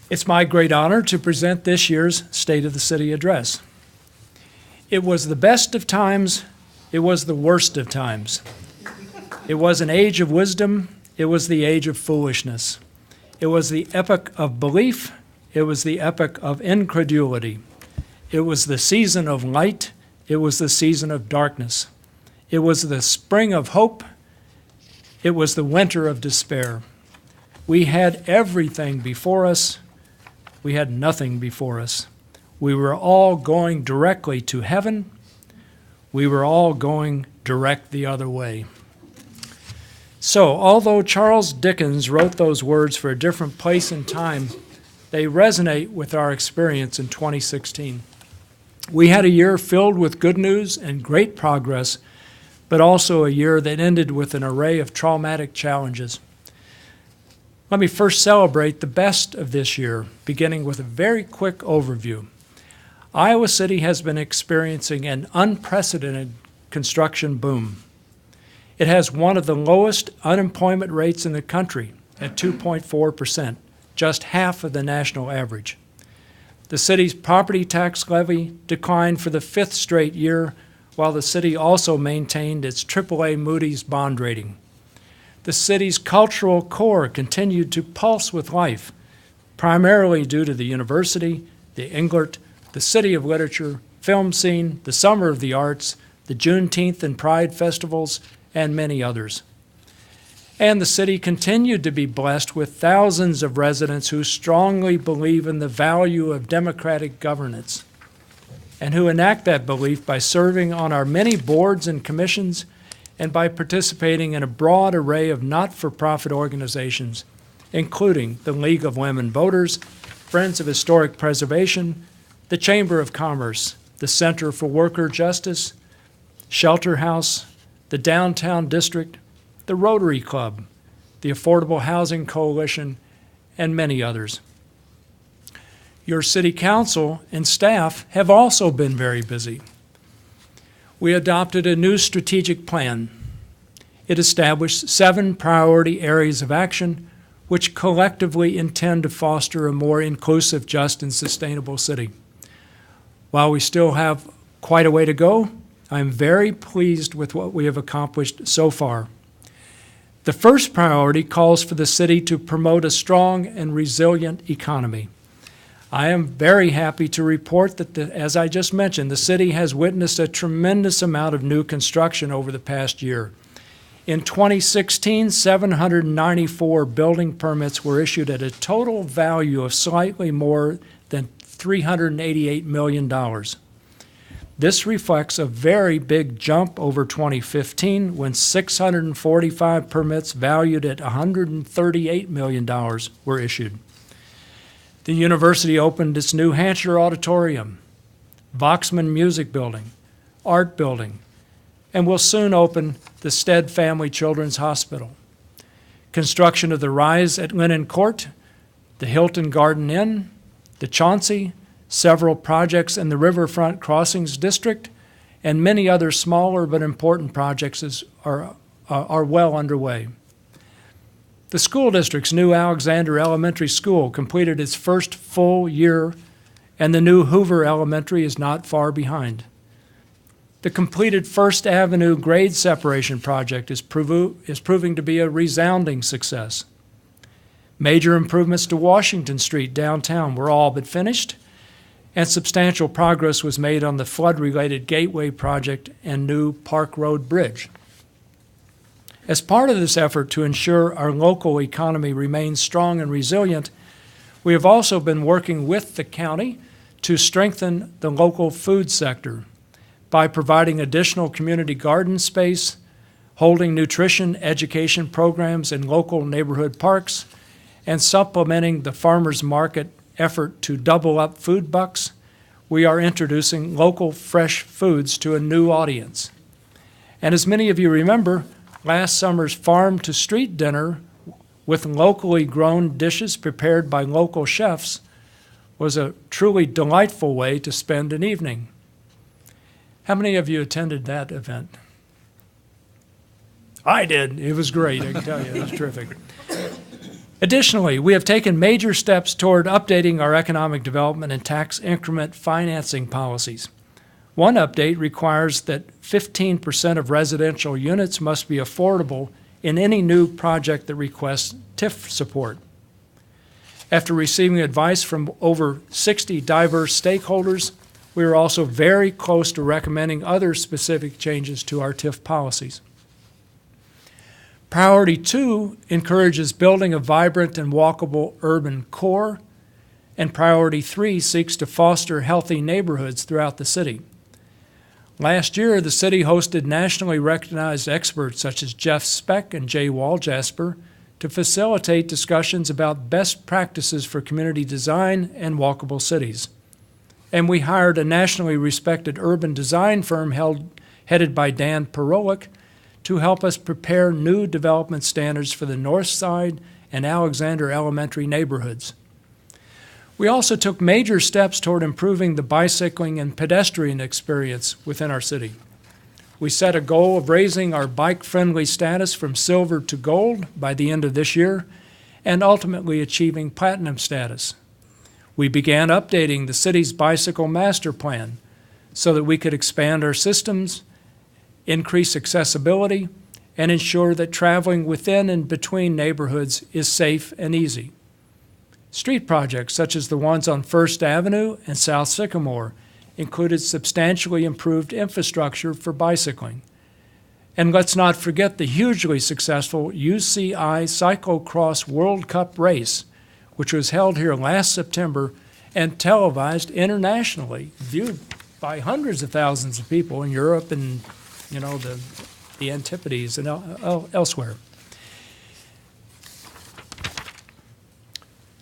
It's my great honor to present this year's State of the City Address. It was the best of times, it was the worst of times. It was an age of wisdom, it was the age of foolishness. It was the epoch of belief, it was the epoch of incredulity. It was the season of light, it was the season of darkness. It was the spring of hope, it was the winter of despair. We had everything before us, we had nothing before us. We were all going directly to heaven, we were all going direct the other way. So, although Charles Dickens wrote those words for a different place and time, they resonate with our experience in 2016. We had a year filled with good news and great progress, but also a year that ended with an array of traumatic challenges. Let me first celebrate the best of this year, beginning with a very quick overview. Iowa City has been experiencing an unprecedented construction boom. It has one of the lowest unemployment rates in the country at 2.4%, just half of the national average. The city's property tax levy declined for the fifth straight year, while the city also maintained its AAA Moody's bond rating. The city's cultural core continued to pulse with life, primarily due to the university, the Englert, the City of Literature, film scene, the Summer of the Arts, the Juneteenth and Pride festivals, and many others. And the city continued to be blessed with thousands of residents who strongly believe in the value of democratic governance and who enact that belief by serving on our many boards and commissions and by participating in a broad array of not-for-profit organizations, including the League of Women Voters, Friends of Historic Preservation, the Chamber of Commerce, the Center for Worker Justice, Shelter House, the Downtown District, the Rotary Club, the Affordable Housing Coalition, and many others. Your City Council and staff have also been very busy. We adopted a new strategic plan. It established 7 priority areas of action which collectively intend to foster a more inclusive, just, and sustainable city. While we still have quite a way to go, I'm very pleased with what we have accomplished so far. The first priority calls for the city to promote a strong and resilient economy. I am very happy to report that, as I just mentioned, the city has witnessed a tremendous amount of new construction over the past year. In 2016, 794 building permits were issued at a total value of slightly more than $388 million. This reflects a very big jump over 2015 when 645 permits valued at $138 million were issued. The university opened its New Hampshire Auditorium, Voxman Music Building, Art Building, and will soon open the Stead Family Children's Hospital. Construction of the Rise at Lennon Court, the Hilton Garden Inn, the Chauncey, several projects in the Riverfront Crossings District, and many other smaller but important projects are well underway. The school district's new Alexander Elementary School completed its first full year, and the new Hoover Elementary is not far behind. The completed First Avenue grade separation project is proving to be a resounding success. Major improvements to Washington Street downtown were all but finished, and substantial progress was made on the flood-related Gateway project and new Park Road Bridge. As part of this effort to ensure our local economy remains strong and resilient, we have also been working with the county to strengthen the local food sector by providing additional community garden space, holding nutrition education programs in local neighborhood parks, and supplementing the farmers market effort to double up food bucks. We are introducing local fresh foods to a new audience. And as many of you remember, last summer's Farm to Street dinner with locally grown dishes prepared by local chefs was a truly delightful way to spend an evening. How many of you attended that event? I did. It was great, I can tell you. It was terrific. Additionally, we have taken major steps toward updating our economic development and tax increment financing policies. One update requires that 15% of residential units must be affordable in any new project that requests TIF support. After receiving advice from over 60 diverse stakeholders, we are also very close to recommending other specific changes to our TIF policies. Priority 2 encourages building a vibrant and walkable urban core, and Priority 3 seeks to foster healthy neighborhoods throughout the city. Last year, the city hosted nationally recognized experts such as Jeff Speck and Jay Waljasper to facilitate discussions about best practices for community design and walkable cities. And we hired a nationally respected urban design firm headed by Dan Perolick to help us prepare new development standards for the North Side and Alexander Elementary neighborhoods. We also took major steps toward improving the bicycling and pedestrian experience within our city. We set a goal of raising our bike-friendly status from silver to gold by the end of this year and ultimately achieving platinum status. We began updating the city's bicycle master plan so that we could expand our systems, increase accessibility, and ensure that traveling within and between neighborhoods is safe and easy. Street projects such as the ones on First Avenue and South Sycamore included substantially improved infrastructure for bicycling. And let's not forget the hugely successful UCI Cyclocross World Cup race, which was held here last September and televised internationally, viewed by hundreds of thousands of people in Europe and the Antipodes and elsewhere.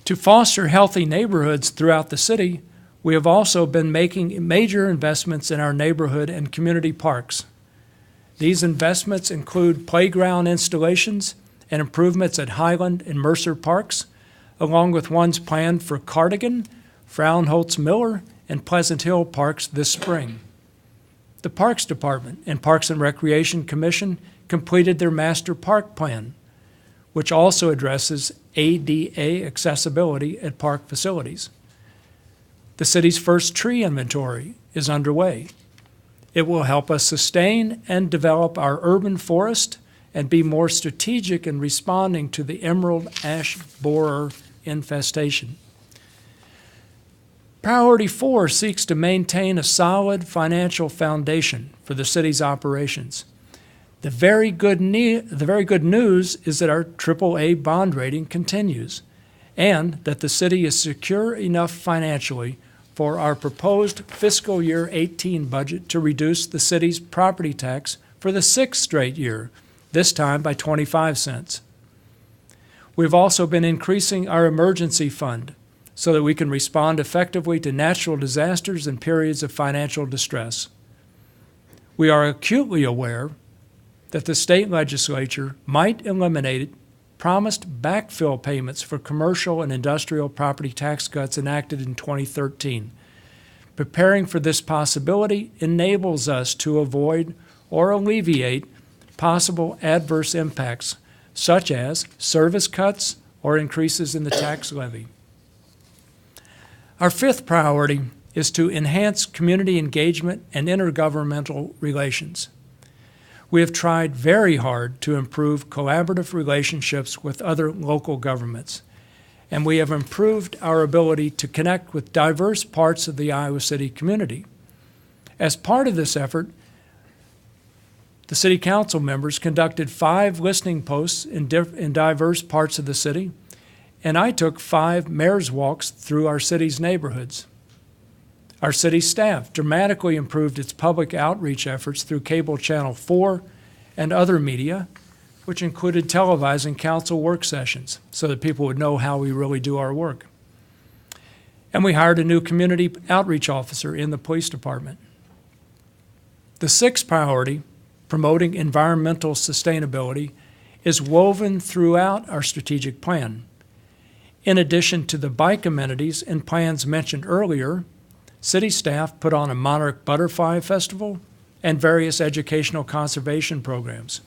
To foster healthy neighborhoods throughout the city, we have also been making major investments in our neighborhood and community parks. These investments include playground installations and improvements at Highland and Mercer Parks, along with ones planned for Cardigan, Frauenholz Miller, and Pleasant Hill Parks this spring. The Parks Department and Parks and Recreation Commission completed their master park plan, which also addresses ADA accessibility at park facilities. The city's first tree inventory is underway. It will help us sustain and develop our urban forest and be more strategic in responding to the emerald ash borer infestation. Priority 4 seeks to maintain a solid financial foundation for the city's operations. The very good news is that our AAA bond rating continues and that the city is secure enough financially for our proposed fiscal year 18 budget to reduce the city's property tax for the 6th straight year, this time by 25 cents. We've also been increasing our emergency fund so that we can respond effectively to natural disasters and periods of financial distress. We are acutely aware that the state legislature might eliminate promised backfill payments for commercial and industrial property tax cuts enacted in 2013. Preparing for this possibility enables us to avoid or alleviate possible adverse impacts, such as service cuts or increases in the tax levy. Our 5th priority is to enhance community engagement and intergovernmental relations. We have tried very hard to improve collaborative relationships with other local governments, and we have improved our ability to connect with diverse parts of the Iowa City community. As part of this effort, the City Council members conducted 5 listening posts in diverse parts of the city, and I took 5 mayor's walks through our city's neighborhoods. Our city staff dramatically improved its public outreach efforts through Cable Channel 4 and other media, which included televising council work sessions so that people would know how we really do our work. And we hired a new community outreach officer in the police department. The 6th priority, promoting environmental sustainability, is woven throughout our strategic plan. In addition to the bike amenities and plans mentioned earlier, city staff put on a monarch butterfly festival and various educational conservation programs,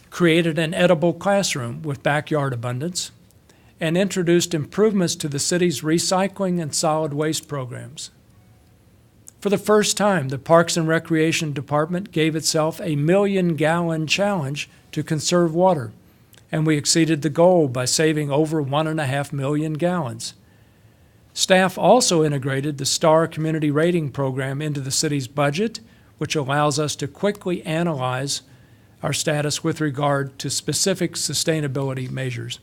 created an edible classroom with backyard abundance, and introduced improvements to the city's recycling and solid waste programs. For the first time, the Parks and Recreation Department gave itself a 1-million-gallon challenge to conserve water, and we exceeded the goal by saving over 1.5 million gallons. Staff also integrated the STAR Community Rating Program into the city's budget, which allows us to quickly analyze our status with regard to specific sustainability measures.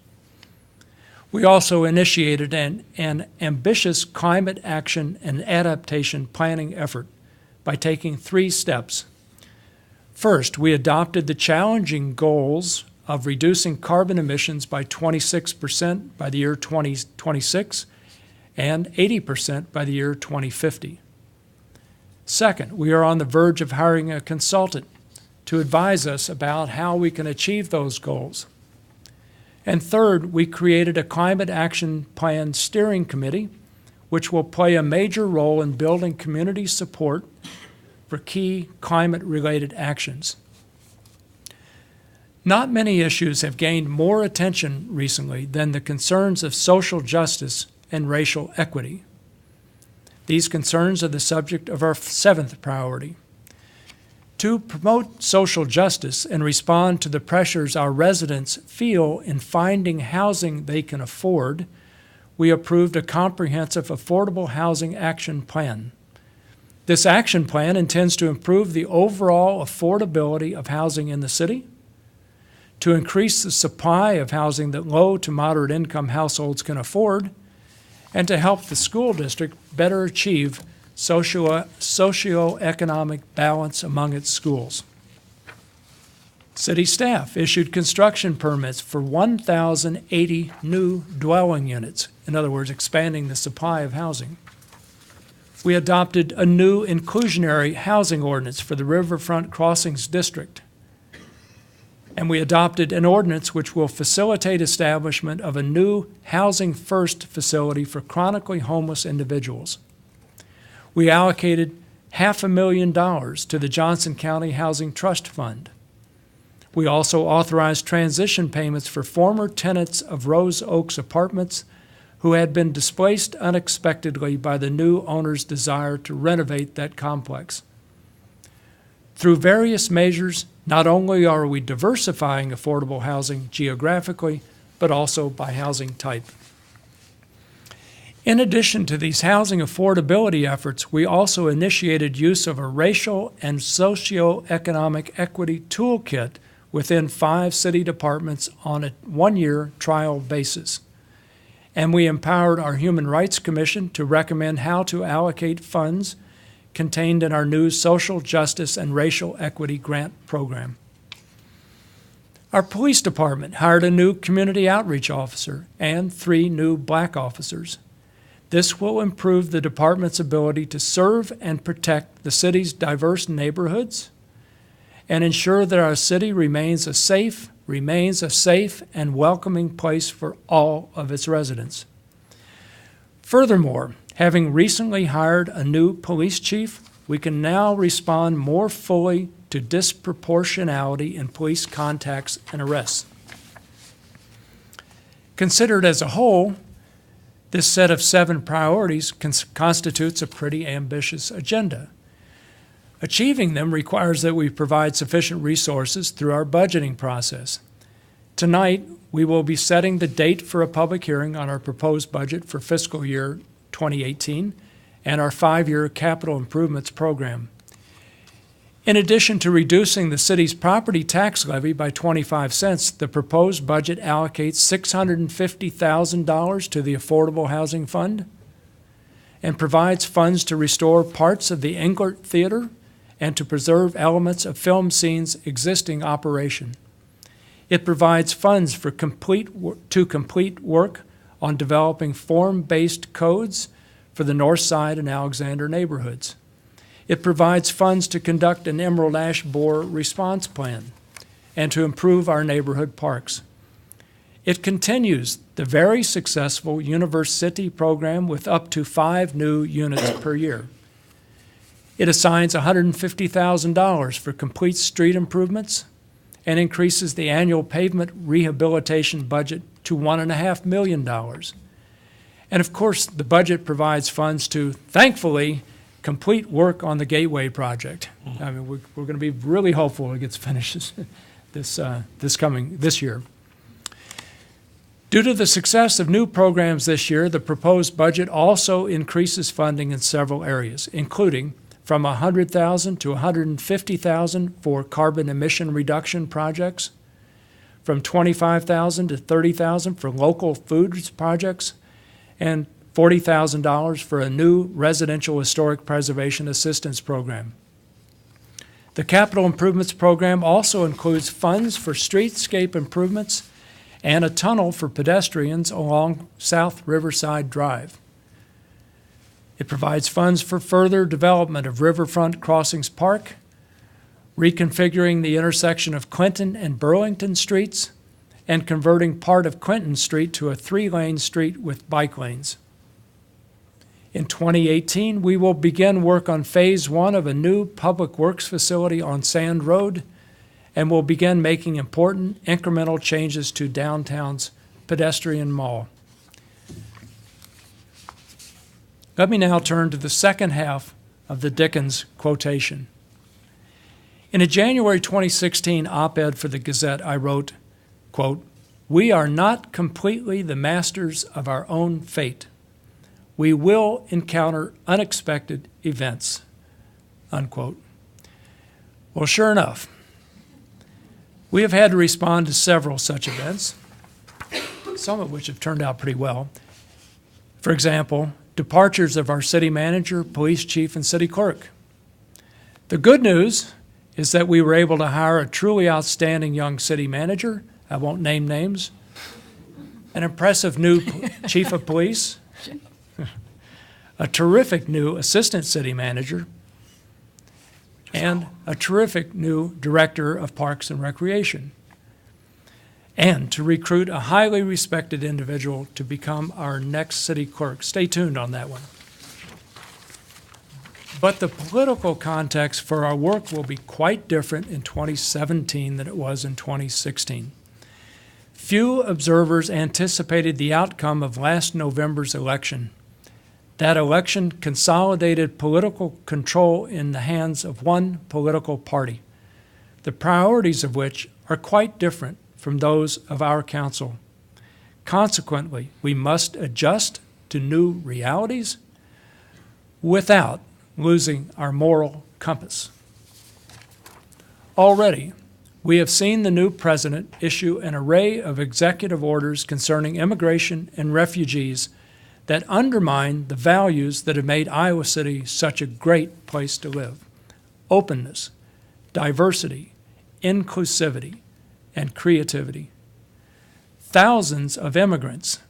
We also initiated an ambitious climate action and adaptation planning effort by taking 3 steps. First, we adopted the challenging goals of reducing carbon emissions by 26% by the year 2026 and 80% by the year 2050. Second, we are on the verge of hiring a consultant to advise us about how we can achieve those goals. And third, we created a Climate Action Plan Steering Committee, which will play a major role in building community support for key climate-related actions. Not many issues have gained more attention recently than the concerns of social justice and racial equity. These concerns are the subject of our 7th priority. To promote social justice and respond to the pressures our residents feel in finding housing they can afford, we approved a comprehensive affordable housing action plan. This action plan intends to improve the overall affordability of housing in the city, to increase the supply of housing that low to moderate income households can afford, and to help the school district better achieve socioeconomic balance among its schools. City staff issued construction permits for 1,080 new dwelling units, in other words, expanding the supply of housing. We adopted a new inclusionary housing ordinance for the Riverfront Crossings District. And we adopted an ordinance which will facilitate establishment of a new Housing First facility for chronically homeless individuals. We allocated $500,000 to the Johnson County Housing Trust Fund. We also authorized transition payments for former tenants of Rose Oaks Apartments who had been displaced unexpectedly by the new owner's desire to renovate that complex. Through various measures, not only are we diversifying affordable housing geographically, but also by housing type. In addition to these housing affordability efforts, we also initiated use of a racial and socioeconomic equity toolkit within 5 city departments on a 1-year trial basis. And we empowered our Human Rights Commission to recommend how to allocate funds contained in our new Social Justice and Racial Equity Grant Program. Our police department hired a new community outreach officer and 3 new black officers. This will improve the department's ability to serve and protect the city's diverse neighborhoods and ensure that our city remains a safe and welcoming place for all of its residents. Furthermore, having recently hired a new police chief, we can now respond more fully to disproportionality in police contacts and arrests. Considered as a whole, this set of 7 priorities constitutes a pretty ambitious agenda. Achieving them requires that we provide sufficient resources through our budgeting process. Tonight, we will be setting the date for a public hearing on our proposed budget for fiscal year 2018 and our 5-year capital improvements program. In addition to reducing the city's property tax levy by 25 cents, the proposed budget allocates $650,000 to the Affordable Housing Fund and provides funds to restore parts of the Englert Theater and to preserve elements of film scenes' existing operation. It provides funds to complete work on developing form-based codes for the North Side and Alexander neighborhoods. It provides funds to conduct an Emerald Ash Borer response plan and to improve our neighborhood parks. It continues the very successful University program with up to 5 new units per year. It assigns $150,000 for complete street improvements and increases the annual pavement rehabilitation budget to $1.5 million. And of course, the budget provides funds to, thankfully, complete work on the Gateway project. I mean, we're going to be really hopeful it gets finished this year. Due to the success of new programs this year, the proposed budget also increases funding in several areas, including from $100,000 to $150,000 for carbon emission reduction projects, from $25,000 to $30,000 for local foods projects, and $40,000 for a new residential historic preservation assistance program. The capital improvements program also includes funds for streetscape improvements and a tunnel for pedestrians along South Riverside Drive. It provides funds for further development of Riverfront Crossings Park, reconfiguring the intersection of Clinton and Burlington Streets, and converting part of Clinton Street to a 3-lane street with bike lanes. In 2018, we will begin work on Phase 1 of a new public works facility on Sand Road, and will begin making important incremental changes to downtown's pedestrian mall. Let me now turn to the second half of the Dickens quotation. In a January 2016 op-ed for the Gazette, I wrote, quote, "We are not completely the masters of our own fate. We will encounter unexpected events," unquote. Well, sure enough, we have had to respond to several such events, some of which have turned out pretty well. For example, departures of our city manager, police chief, and city clerk. The good news is that we were able to hire a truly outstanding young city manager, I won't name names, an impressive new chief of police, a terrific new assistant city manager, and a terrific new director of Parks and Recreation, and to recruit a highly respected individual to become our next city clerk. Stay tuned on that one. But the political context for our work will be quite different in 2017 than it was in 2016. Few observers anticipated the outcome of last November's election. That election consolidated political control in the hands of one political party, the priorities of which are quite different from those of our council. Consequently, we must adjust to new realities without losing our moral compass. Already, we have seen the new president issue an array of executive orders concerning immigration and refugees that undermine the values that have made Iowa City such a great place to live: openness, diversity, inclusivity, and creativity. Thousands of immigrants,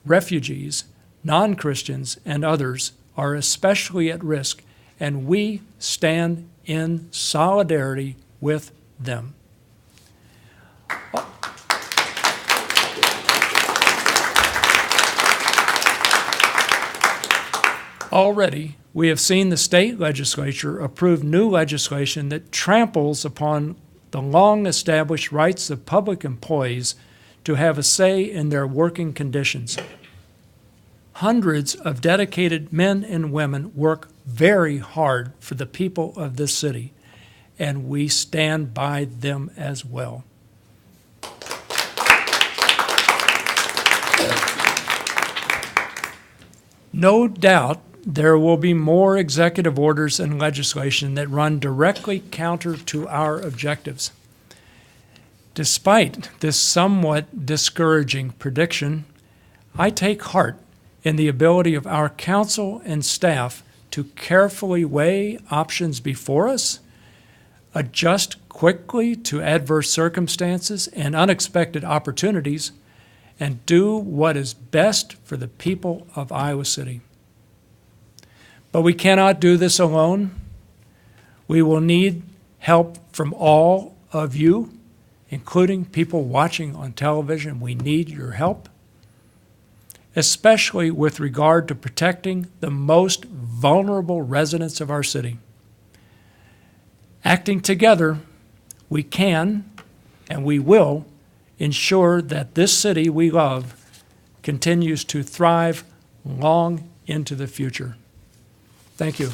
refugees, non-Christians, and others are especially at risk, and we stand in solidarity with them. Already, we have seen the state legislature approve new legislation that tramples upon the long-established rights of public employees to have a say in their working conditions. Hundreds of dedicated men and women work very hard for the people of this city, and we stand by them as well. No doubt there will be more executive orders and legislation that run directly counter to our objectives. Despite this somewhat discouraging prediction, I take heart in the ability of our council and staff to carefully weigh options before us, adjust quickly to adverse circumstances and unexpected opportunities, and do what is best for the people of Iowa City. But we cannot do this alone. We will need help from all of you, including people watching on television. We need your help, especially with regard to protecting the most vulnerable residents of our city. Acting together, we can and we will ensure that this city we love continues to thrive long into the future. Thank you.